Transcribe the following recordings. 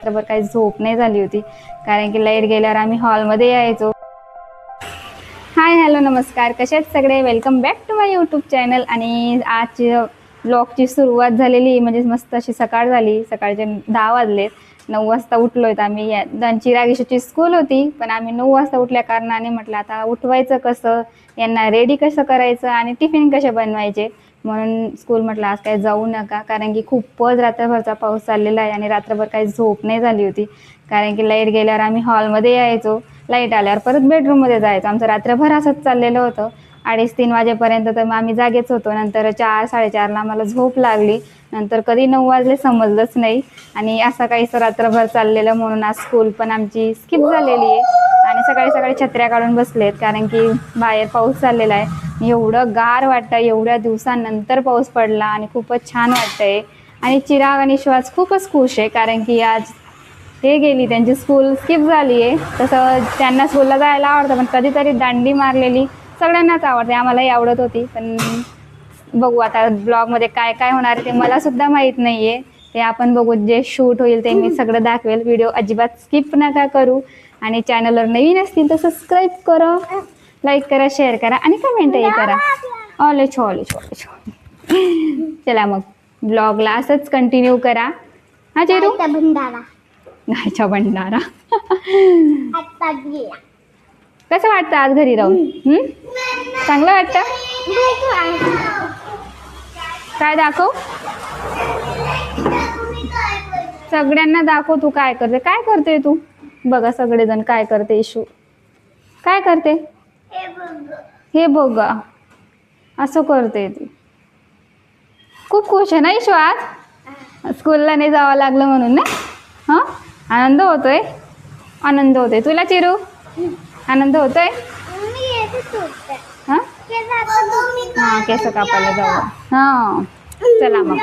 रात्रभर काही झोप नाही झाली होती, कारण की लाईट गेल्यावर आम्ही हॉलमध्ये यायचो. हाय हॅलो नमस्कार, कसे आहेत सगळे. Welcome back to my YouTube channel. आणि आजची ब्लॉगची सुरुवात झालेली म्हणजे मस्त अशी सकाळ झाली. सकाळचे 10 वाजलेत. 9 वाजता उठलोय आम्ही. त्यांची रागेशची स्कूल होती, पण आम्ही 9 वाजता उठल्या कारणाने म्हटलं आता उठवायचं कसं, यांना रेडी कसं करायचं आणि टिफिन कसे बनवायचे. म्हणून स्कूल म्हटलं आज काही जाऊ नका, कारण की खूपच रात्रभरचा पाऊस चाललेला आहे आणि रात्रभर काही झोप नाही झाली होती, कारण की लाईट गेल्यावर आम्ही हॉलमध्ये यायचो, लाईट आल्यावर परत बेडरूममध्ये जायचो. आमचं रात्रभर असंच चाललेलं होतं. 2:30-3 वाजेपर्यंत तर मग आम्ही जागेच होतो. नंतर 4-4:30ला आम्हाला झोप लागली. नंतर कधी 9 वाजले समजलंच नाही. आणि असं काहीसं रात्रभर चाललेलं, म्हणून आज स्कूल पण आमची स्किप झालेली आहे. आणि सकाळी सकाळी छत्र्या काढून बसलेत, कारण की बाहेर पाऊस चाललेला आहे. एवढं गार वाटतं, एवढ्या दिवसानंतर पाऊस पडला आणि खूपच छान वाटतंय. आणि चिराग आणि श्वास खूपच खुश आहे, कारण की आज हे गेली, त्यांची स्कूल स्किप झाली आहे. तसं त्यांना स्कूलला जायला आवडतं, पण कधीतरी दांडी मारलेली सगळ्यांनाच आवडते. आम्हालाही आवडत होती, पण बघू आता ब्लॉगमध्ये काय काय होणार आहे ते मलासुद्धा माहीत नाही आहे. ते आपण बघू, जे शूट होईल ते मी सगळं दाखवेल. व्हिडिओ अजिबात स्किप नका करू. आणि चॅनलवर नवीन असतील तर सबस्क्राईब करा, लाईक करा, शेअर करा आणि कमेंटही करा. ऑले छो ऑले छो ऑले छो. चला मग ब्लॉगला असंच कंटिन्यू करा. हा चेरू, गायचा भंडारा. कसं वाटतं आज घरी राहून? चांगलं वाटतं. काय दाखव, सगळ्यांना दाखव तू काय करते. काय करते तू? बघा सगळेजण काय करते. इशू काय करते? हे बघा, असं करते ती. खूप खुश आहे ना इशू आज स्कूलला नाही जावं लागलं म्हणून ना. हां, आनंद होतोय. आनंद होतोय तुला चिरू? आनंद होतोय. हां हां, केस कापायला जाऊ. हां चला मग.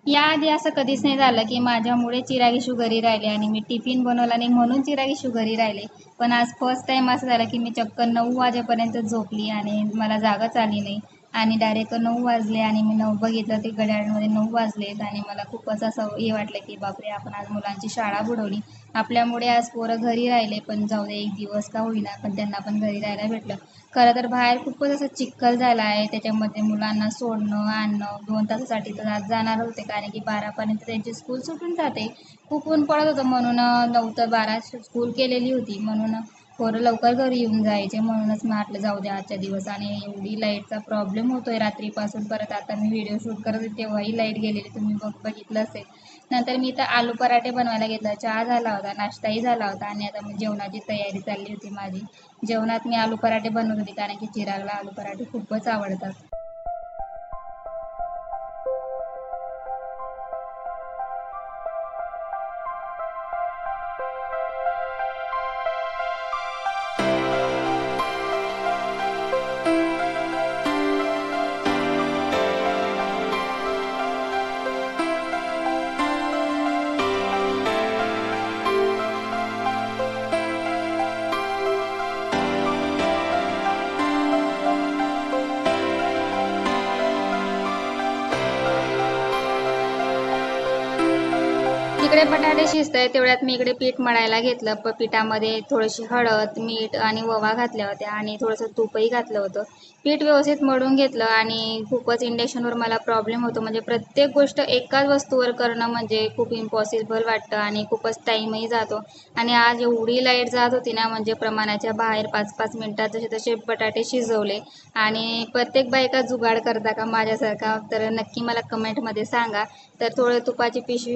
याआधी असं कधीच नाही झालं की माझ्यामुळे चिरागिशू घरी राहिले आणि मी टिफिन बनवला नाही म्हणून चिरागिशू घरी राहिले. पण आज फर्स्ट टाईम असं झालं की मी चक्क 9 वाजेपर्यंत झोपली आणि मला जागच आली नाही. आणि डायरेक्ट 9 वाजले आणि मी बघितलं ते घड्याळामध्ये 9 वाजलेत. आणि मला खूपच असं हे वाटलं की बापरे, आपण आज मुलांची शाळा बुडवली. आपल्यामुळे आज पोरं घरी राहिले, पण जाऊ दे, एक दिवस का होईना पण त्यांना पण घरी राहायला भेटलं. खरं तर बाहेर खूपच असं चिखल झाला आहे, त्याच्यामध्ये मुलांना सोडणं आणणं 2 तासासाठी तर आज जाणार होते, कारण की 12पर्यंत त्यांची स्कूल सुटून जाते. खूप ऊन पडत होतं, म्हणून 9 ते 12 स्कूल केलेली होती, म्हणून पोरं लवकर घरी येऊन जायचे. म्हणूनच म्हटलं जाऊ द्या आजच्या दिवस. आणि एवढी लाईटचा प्रॉब्लेम होतोय रात्रीपासून. परत आता मी व्हिडिओ शूट करत होते तेव्हाही लाईट गेलेली, तुम्ही बघितलं असेल. नंतर मी इथं आलू पराठे बनवायला घेतला, चहा झाला होता, नाश्ताही झाला होता आणि आता मग जेवणाची तयारी चालली होती माझी. जेवणात मी आलू पराठे बनवत होते, कारण की चिरागला आलू पराठे खूपच आवडतात. इकडे बटाटे शिजत आहे, तेवढ्यात मी इकडे पीठ मळायला घेतलं. पिठामध्ये थोडीशी हळद, मीठ आणि ओवा घातल्या होत्या आणि थोडंसं तूपही घातलं होतं. पीठ व्यवस्थित मळून घेतलं. आणि खूपच इंडक्शनवर मला प्रॉब्लेम होतो, म्हणजे प्रत्येक गोष्ट एकाच वस्तूवर करणं म्हणजे खूप इम्पॉसिबल वाटतं आणि खूपच टाईमही जातो. आणि आज एवढी लाईट जात होती ना, म्हणजे प्रमाणाच्या बाहेर. 5-5 मिनटात जसे तसे बटाटे शिजवले. आणि प्रत्येक बायका जुगाड करता का माझ्यासारखा, तर नक्की मला कमेंटमध्ये सांगा. तर थोडं तुपाची पिशवी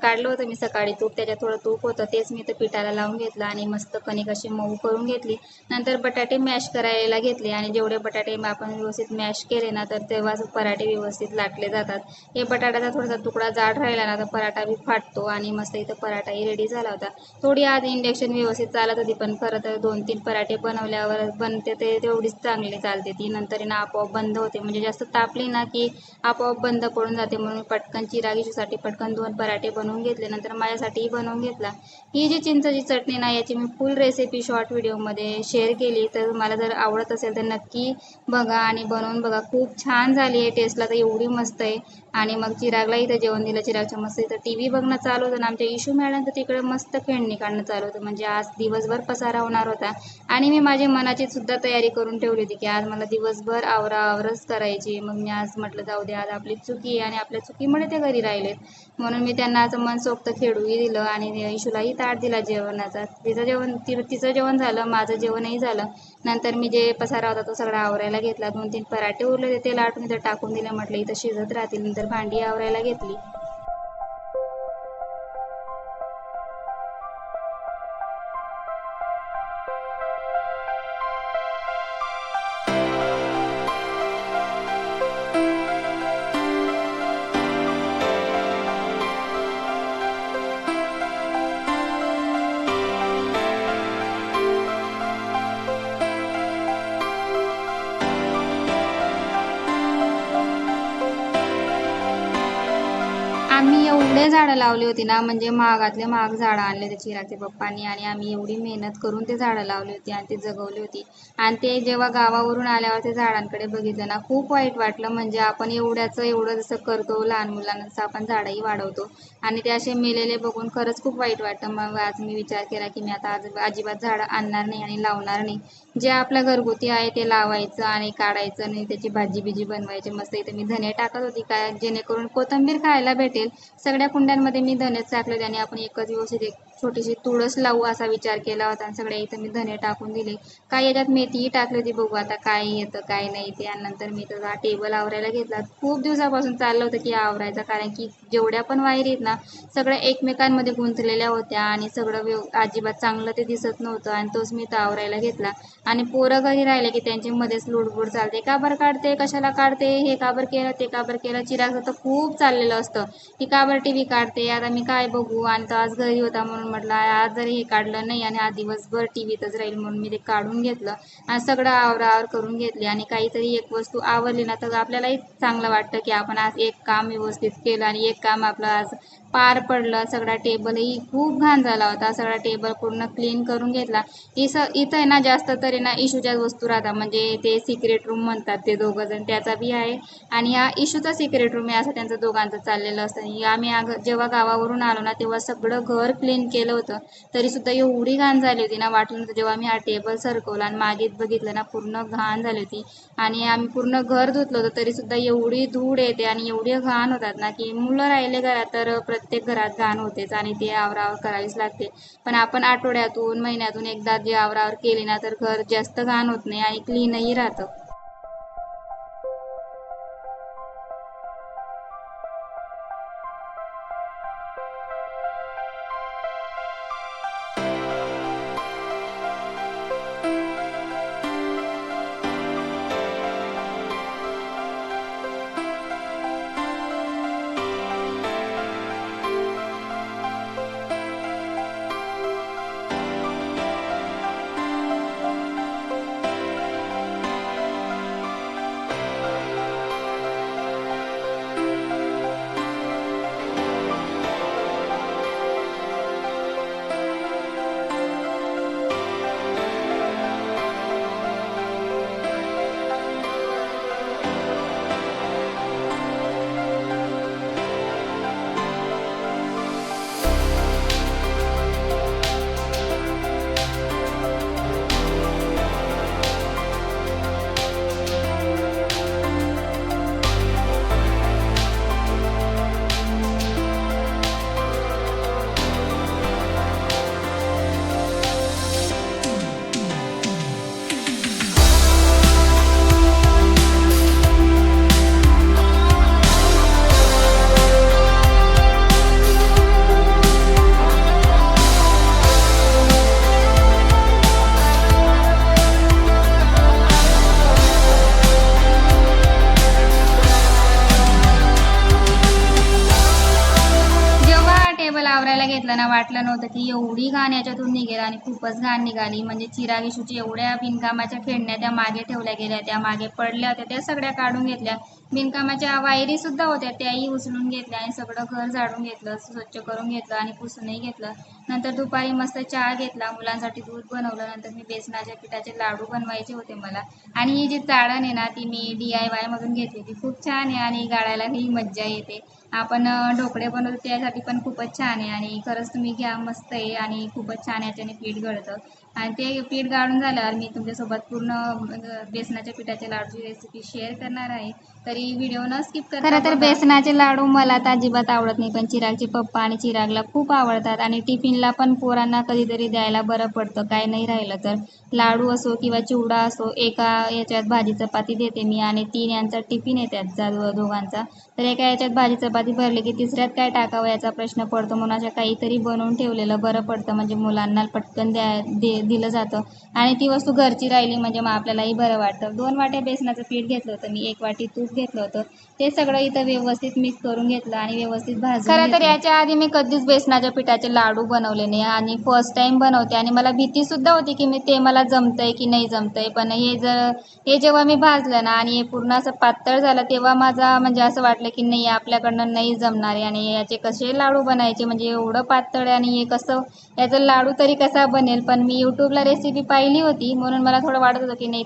काढलं होतं मी सकाळी तूप, त्याच्यात थोडं तूप होतं, तेच मी तर पिठाला लावून घेतलं आणि मस्त कणिक अशी मऊ करून घेतली. नंतर बटाटे मॅश करायला घेतले आणि जेवढे बटाटे आपण व्यवस्थित मॅश केले ना, तर तेव्हाच पराठे व्यवस्थित लाटले जातात. हे बटाट्याचा थोडासा तुकडा जाड राहिला ना तर पराठा बी फाटतो. आणि मस्त इथं पराठाही रेडी झाला होता. थोडी आज इंडक्शन व्यवस्थित चालत होती, पण खरं तर 2-3 पराठे बनवल्यावर बनते ते तेवढीच चांगली चालते ती. नंतर ना आपोआप बंद होते, म्हणजे जास्त तापली ना की आपोआप बंद पडून जाते. म्हणून पटकन चिरागिशूसाठी पटकन 2 पराठे बनवून घेतले. नंतर माझ्यासाठीही बनवून घेतला. ही जी चिंचची चटणी ना, याची मी फुल रेसिपी शॉर्ट व्हिडिओमध्ये शेअर केली, तर मला जर आवडत असेल तर नक्की बघा आणि बनवून बघा. खूप छान झाली आहे, टेस्टला तर एवढी मस्त आहे. आणि मग चिरागला इथं जेवण दिलं. चिरागच्या मस्त इथं टी व्ही बघणं चालू होतं आणि आमच्या इशू मॅडम तर तिकडे मस्त खेळणी काढणं चालू होतं. म्हणजे आज दिवसभर पसारा होणार होता आणि मी माझी मनाची सुद्धा तयारी करून ठेवली होती की आज मला दिवसभर आवराआवरच करायची. मग मी आज म्हटलं जाऊ दे, आज आपली चुकी आहे आणि आपल्या चुकीमुळे ते घरी राहिलेत, म्हणून मी त्यांना असं मनसोक्त खेळूही दिलं आणि इशूलाही ताट दिला जेवणाचा. तिचं जेवण झालं, माझं जेवणही झालं. नंतर मी जे पसारा होता तो सगळा आवरायला घेतला. 2-3 पराठे उरले ते लाटून इथं टाकून दिले. म्हटलं इथं शिजत राहतील. नंतर भांडी आवरायला घेतली. आम्ही एवढे झाडं लावली होती ना, म्हणजे महागातले महाग झाडं आणले होते चिरागचे पप्पांनी आणि आम्ही एवढी मेहनत करून ते झाडं लावली होती आणि ते जगवली होती. आणि ते जेव्हा गावावरून आल्यावर ते झाडांकडे बघितलं ना, खूप वाईट वाटलं. म्हणजे आपण एवढं जसं करतो लहान मुलांना तसं आपण झाडंही वाढवतो आणि ते असे मेलेले बघून खरंच खूप वाईट वाटतं. मग आज मी विचार केला की मी आता अजिबात झाडं आणणार नाही आणि लावणार नाही. जे आपलं घरगुती आहे ते लावायचं आणि काढायचं आणि त्याची भाजी बिजी बनवायची. मस्त इथे मी धने टाकत होती काय जेणेकरून कोथिंबीर खायला भेटेल. सगळ्या कुंड्यांमध्ये मी धनेच टाकले आणि आपण एकच व्यवस्थित एक छोटीशी तुळस लावू असा विचार केला होता आणि सगळ्या इथं मी धने टाकून दिले. काय याच्यात मेथीही टाकली होती, बघू आता काय येतं काय नाही ते. आणि नंतर मी तर टेबल आवरायला घेतला. खूप दिवसापासून चाललं होतं की आवरायचं, कारण की जेवढ्या पण वायरी आहेत ना सगळ्या एकमेकांमध्ये गुंतलेल्या होत्या आणि सगळं अजिबात चांगलं ते दिसत नव्हतं आणि तोच मी तर आवरायला घेतला. आणि पोरं घरी राहिले की त्यांची मध्येच लुडबुड चालते, का बरं काढते, कशाला काढते, हे का बरं केलं, ते का बरं केलं. चिरागचं तर खूप चाललेलं असतं की का बरं टी व्ही काढते, आता मी काय बघू. आणि तो आज घरी होता म्हणून म्हटलं आज जरी हे काढलं नाही आणि आज दिवसभर टी व्हीतच राहील म्हणून मी ते काढून घेतलं आणि सगळं आवराआवर करून घेतली. आणि काहीतरी एक वस्तू आवरली ना तर आपल्यालाही चांगलं वाटतं की आपण आज एक काम व्यवस्थित केलं आणि एक काम आपलं आज पार पडलं. सगळा टेबलही खूप घाण झाला होता, सगळा टेबल पूर्ण क्लीन करून घेतला. इथं आहे ना जास्त तरी ना इशूच्याच वस्तू राहतात, म्हणजे ते सिक्रेट रूम म्हणतात ते दोघं जण, त्याचा बी आहे आणि हा इशूचा सिक्रेट रूम आहे असं त्यांचं दोघांचं चाललेलं असतं. आम्ही जेव्हा गावावरून आलो ना तेव्हा सगळं घर क्लीन केलं होतं, तरी सुद्धा एवढी घाण झाली होती ना, वाटलं नव्हतं. जेव्हा आम्ही हा टेबल सरकवला आणि मागे बघितलं ना पूर्ण घाण झाली होती आणि आम्ही पूर्ण घर धुतलं होतं तरी सुद्धा एवढी धूळ येते आणि एवढी घाण होतात ना की मुलं राहिले घरात तर प्रत्येक घरात घाण होतेच आणि ते आवरावर करावीच लागते. पण आपण आठवड्यातून महिन्यातून एकदा जे आवरावर केली ना तर घर जास्त घाण होत नाही आणि क्लीनही राहतं. आवरायला घेतलं ना, वाटलं नव्हतं की एवढी घाण याच्यातून निघेल आणि खूपच घाण निघाली. म्हणजे चिरागिशूची एवढ्या बिनकामाच्या खेळण्या त्या मागे ठेवल्या गेल्या, त्या मागे पडल्या होत्या, त्या सगळ्या काढून घेतल्या. बिनकामाच्या वायरी सुद्धा होत्या, त्याही उचलून घेतल्या आणि सगळं घर झाडून घेतलं, स्वच्छ करून घेतलं आणि पुसूनही घेतलं. नंतर दुपारी मस्त चहा घेतला, मुलांसाठी दूध बनवलं. नंतर मी बेसनाच्या पिठाचे लाडू बनवायचे होते मला. आणि ही जी चाळण आहे ना, ती मी DIY मधून घेतली. ती खूप छान आहे आणि गाळायलाही मज्जा येते. आपण ढोकळे बनवतो त्यासाठी पण खूपच छान आहे आणि खरंच तुम्ही घ्या, मस्त आहे आणि खूपच छान याच्याने पीठ गळतं. आणि ते पीठ गाळून झाल्यावर मी तुमच्यासोबत पूर्ण बेसनाच्या पिठाच्या लाडूची रेसिपी शेअर करणार आहे. तरी व्हिडिओ न स्किप करता खरं तर बेसनाचे लाडू मला तर अजिबात आवडत नाही, पण चिरागचे पप्पा आणि चिरागला खूप आवडतात आणि टिफिनला पण पोरांना कधीतरी द्यायला बरं पडतं, काय नाही राहिलं तर. लाडू असो किंवा चिवडा असो, एका याच्यात भाजी चपाती देते मी आणि 3 यांचा टिफिन आहे त्याचा दोघांचा. तर एका याच्यात भाजी चपाती भरली की तिसऱ्यात काय टाकावं याचा प्रश्न पडतो, म्हणून अशा काहीतरी बनवून ठेवलेलं बरं पडतं, म्हणजे मुलांना पटकन दिलं जातं आणि ती वस्तू घरची राहिली म्हणजे मग आपल्यालाही बरं वाटतं. 2 वाट्या बेसनाचं पीठ घेतलं होतं मी, 1 वाटी तूप घेतलं होतं. ते सगळं इथं व्यवस्थित मिक्स करून घेतलं आणि व्यवस्थित भाजून घेतलं. खरं तर याच्या आधी मी कधीच बेसनाच्या पिठाचे लाडू बनवले नाही आणि फर्स्ट टाइम बनवते आणि मला भीतीसुद्धा होती की मला जमतंय की नाही जमतंय. पण हे जेव्हा मी भाजलं ना आणि हे पूर्ण असं पातळ झालं, तेव्हा माझा म्हणजे असं वाटलं की नाही, आपल्याकडनं नाही जमणार आहे आणि याचे कसे लाडू बनायचे, म्हणजे एवढं पातळ आहे आणि हे कसं, याचा लाडू तरी कसा बनेल. पण मी यूट्यूबला रेसिपी पाहिली होती म्हणून मला थोडं वाटत होतं की नाही,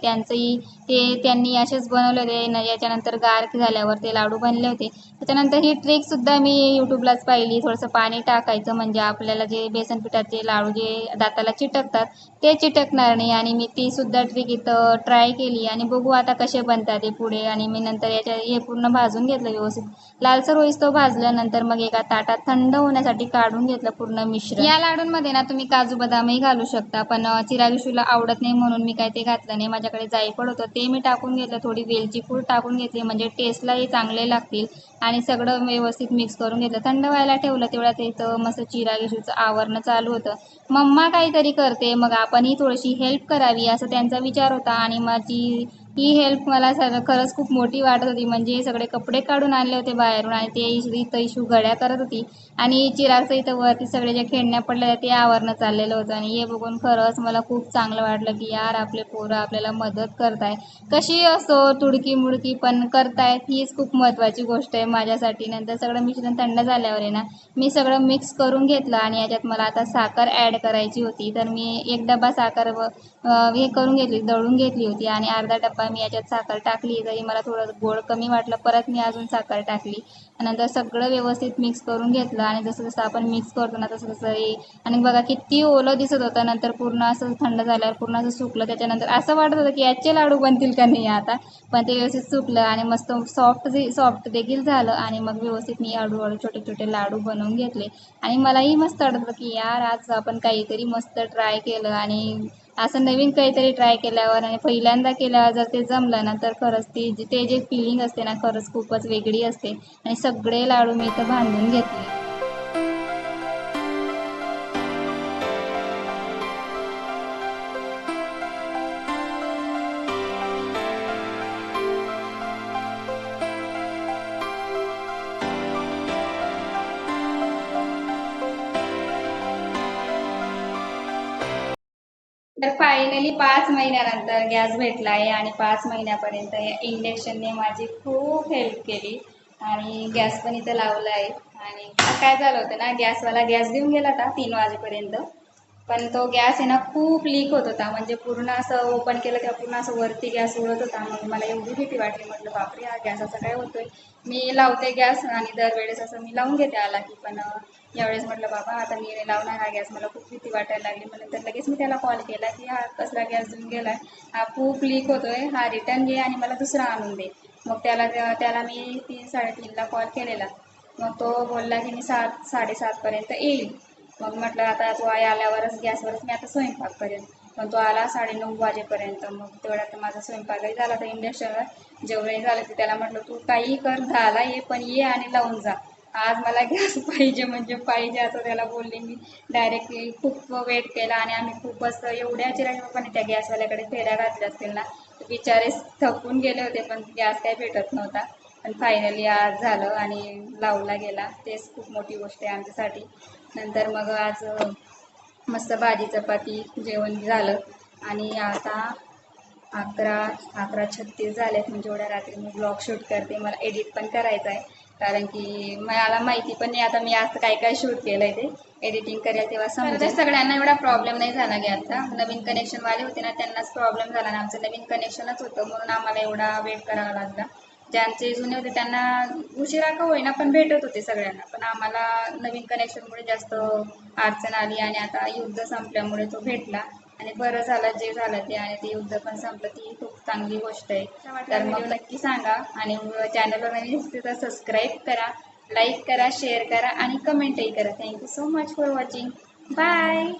त्यांनी असेच बनवले होते. याच्यानंतर गार झाल्यावर ते लाडू बनले होते. त्याच्यानंतर ही ट्रिकसुद्धा मी यूट्यूबलाच पाहिली. थोडंसं पाणी टाकायचं म्हणजे आपल्याला जे बेसन पिठाचे लाडू जे दाताला चिटकतात ते चिटकणार नाही आणि मी तीसुद्धा ट्रिक इथं ट्राय केली आणि बघू आता कसे बनतात ते पुढे. आणि मी नंतर हे पूर्ण भाजून घेतलं व्यवस्थित, लालसर होईस्तोवर भाजल्यानंतर मग एका ताटात थंड होण्यासाठी काढून घेतलं पूर्ण मिश्रण. या लाडूंमध्ये ना तुम्ही काजू बदामही घालू शकता, पण चिरागिशूला आवडत नाही म्हणून मी काय ते घातलं नाही. माझ्याकडे जायफळ होतं ते मी टाकून घेतलं, थोडी वेलची पूड टाकून घेतली म्हणजे टेस्टलाही चांगले लागतील आणि सगळं व्यवस्थित मिक्स करून घेतलं. थंड व्हायला ठेवलं, तेवढ्यात इथं मस्त चिरागिशूचं आवरणं चालू होतं. मम्मा काहीतरी करते, मग आपणही थोडीशी हेल्प करावी असं त्यांचा विचार होता आणि माझी ही हेल्प मला खरंच खूप मोठी वाटत होती. म्हणजे सगळे कपडे काढून आणले होते बाहेरून आणि ते इथं इशू घड्या करत होती आणि चिरागचं इथं वरती सगळे जे खेळण्या पडलेल्या ते आवरणं चाललेलं होतं आणि हे बघून खरंच मला खूप चांगलं वाटलं की यार, आपले पोरं आपल्याला मदत करताय, कशी असो तुडकी मुडकी पण करतायत, हीच खूप महत्त्वाची गोष्ट आहे माझ्यासाठी. नंतर सगळं मिश्रण थंड झाल्यावर आहे ना, मी सगळं मिक्स करून घेतलं आणि याच्यात मला आता साखर ॲड करायची होती. तर मी 1 डबा साखर हे करून घेतली, दळून घेतली होती आणि अर्धा डब्बा मी याच्यात साखर टाकली. तरी मला थोडं गोड कमी वाटलं, परत मी अजून साखर टाकली. नंतर सगळं व्यवस्थित मिक्स करून घेतलं आणि जसं जसं आपण मिक्स करतो ना तसं तसं आणि बघा किती ओलं दिसत होतं. नंतर पूर्ण असं थंड झाल्यावर पूर्ण असं सुकलं. त्याच्यानंतर असं वाटत होतं की याचे लाडू बनतील का नाही आता, पण ते व्यवस्थित सुकलं आणि मस्त सॉफ्ट देखील झालं आणि मग व्यवस्थित मी हळूहळू छोटे छोटे लाडू बनवून घेतले आणि मलाही मस्त वाटत की यार, आज आपण काहीतरी मस्त ट्राय केलं आणि असं नवीन काहीतरी ट्राय केल्यावर आणि पहिल्यांदा केल्यावर जर ते जमलं ना, तर खरंच ते जे फिलिंग असते ना, खरंच खूपच वेगळी असते आणि सगळे लाडू मी इथं बांधून घेतले. तर फायनली 5 महिन्यानंतर गॅस भेटला आहे आणि 5 महिन्यापर्यंत या इंडक्शनने माझी खूप हेल्प केली आणि गॅस पण इथं लावला आहे. आणि काय झालं होतं ना, गॅसवाला गॅस देऊन गेला होता 3 वाजेपर्यंत, पण तो गॅस आहे ना खूप लीक होत होता. म्हणजे पूर्ण असं ओपन केलं तेव्हा पूर्ण असं वरती गॅस उडत होता. मग मला एवढी भीती वाटली, म्हटलं बापरे, हा गॅस असं काय होतोय. मी लावते गॅस आणि दरवेळेस असं मी लावून घेते आला की, पण यावेळेस म्हटलं बाबा आता मी लावणार हा गॅस, मला खूप भीती वाटायला लागली. मग नंतर लगेच मी त्याला कॉल केला की हा कसला गॅस देऊन गेला आहे, हा खूप लीक होतोय, हा रिटर्न घे आणि मला दुसरा आणून दे. मग त्याला मी 3-3:30ला कॉल केलेला. मग तो बोलला की मी 7-7:30पर्यंत येईल. मग म्हटलं आता तो आल्यावरच गॅसवरच मी आता स्वयंपाक करेन. पण तो आला 9:30 वाजेपर्यंत. मग तेवढ्यात माझा स्वयंपाकही झाला तर इंडक्शनवर जेवणही झालं. तर त्याला म्हटलं तू काही कर, झाला ये, पण ये आणि लावून जा, आज मला गॅस पाहिजे म्हणजे पाहिजे असं त्याला बोलले मी डायरेक्टली. खूप वेट केला आणि आम्ही खूपच एवढ्या चिरागपणे त्या गॅसवाल्याकडे फेऱ्या घातल्या असतील ना, बिचारे थकून गेले होते, पण गॅस काही भेटत नव्हता. पण फायनली आज झालं आणि लावला गेला. तेच खूप मोठी गोष्ट आहे आमच्यासाठी. नंतर मग आज मस्त भाजी चपाती जेवण झालं आणि आता 11:36 झालेत. म्हणजे एवढ्या रात्री मी ब्लॉग शूट करते. मला एडिट पण करायचं आहे, कारण की मला माहिती पण नाही आता मी आज काय काय शूट केलं आहे. ते एडिटिंग करेल तेव्हा समजेल. सगळ्यांना एवढा प्रॉब्लेम नाही झाला गॅसचा. नवीन कनेक्शनवाले होते ना, त्यांनाच प्रॉब्लेम झाला ना. आमचं नवीन कनेक्शनच होतं, म्हणून आम्हाला एवढा वेट करावा लागला. ज्यांचे जुने होते त्यांना उशिरा का होईना पण भेटत होते सगळ्यांना, पण आम्हाला नवीन कनेक्शनमुळे जास्त अडचण आली आणि आता युद्ध संपल्यामुळे तो भेटला. आणि बरं झालं जे झालं ते, आणि ते युद्ध पण संपलं, ती खूप चांगली गोष्ट आहे. तर मग नक्की सांगा आणि चॅनलवर नवीन असेल तर सबस्क्राईब करा, लाईक करा, शेअर करा आणि कमेंटही करा. Thank you so much for watching. Bye.